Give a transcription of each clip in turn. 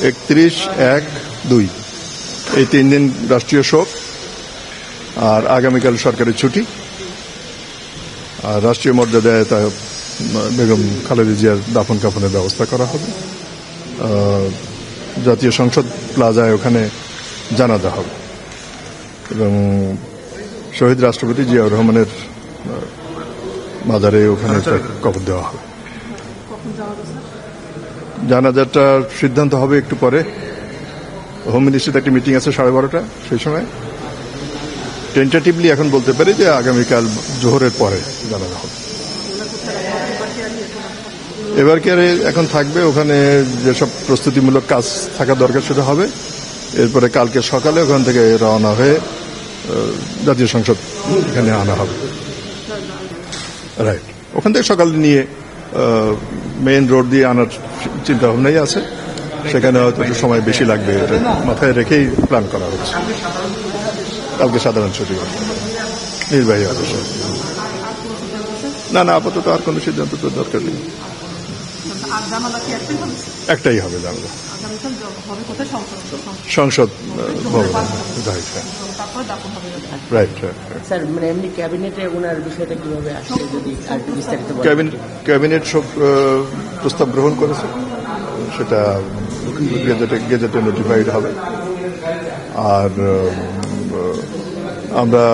31/1/2 এই 3 দিন রাষ্ট্রীয় শোক, আর আগামীকাল সরকারি ছুটি। আর রাষ্ট্রীয় মর্যাদায় তা বেগম খালেদা জিয়ার দাফন কাফনের ব্যবস্থা করা হবে। জাতীয় সংসদ প্লাজায় ওখানে জানাজা হবে এবং শহীদ রাষ্ট্রপতি জিয়াউর রহমানের মাজারে ওখানে কবর দেওয়া হবে। জানাজাটার সিদ্ধান্ত হবে একটু পরে। হোম মিনিস্ট্রিতে একটা মিটিং আছে 12:30, সেই সময়। টেন্টেটিভলি এখন বলতে পারি যে আগামীকাল জোহরের পরে জানাজা হবে। এবার কি এখন থাকবে ওখানে, যেসব প্রস্তুতিমূলক কাজ থাকা দরকার সেটা হবে। এরপরে কালকে সকালে ওখান থেকে রওনা হয়ে জাতীয় সংসদ এখানে আনা হবে। রাইট, ওখান থেকে সকালে নিয়ে মেইন রোড দিয়ে আনার চিন্তা ভাবনাই আছে। সেখানে হয়তো একটু সময় বেশি লাগবে, এটা মাথায় রেখেই প্ল্যান করা হচ্ছে। কালকে সাধারণ ছুটি নির্বাহী অফিসে। না, আপাতত আর কোনো সিদ্ধান্ত তো দরকার নেই। একটাই হবে জানালা, সংসদ ভবন। রাইট। স্যার, মানে এমনি ক্যাবিনেটে ওনার বিষয়টা কিভাবে আসছে, যদি একটু বিস্তারিত বলেন। ক্যাবিনেট সব প্রস্তাব গ্রহণ করেছে, সেটা গেজেটে নোটিফাইড হবে। আর আমরা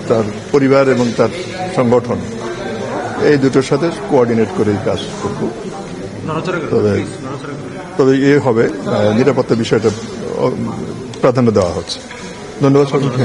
তার পরিবার এবং তার সংগঠন এই দুটোর সাথে কোঅর্ডিনেট করেই কাজ করব। তবে হবে নিরাপত্তা বিষয়টা প্রাধান্য দেওয়া হচ্ছে। ধন্যবাদ সবাইকে।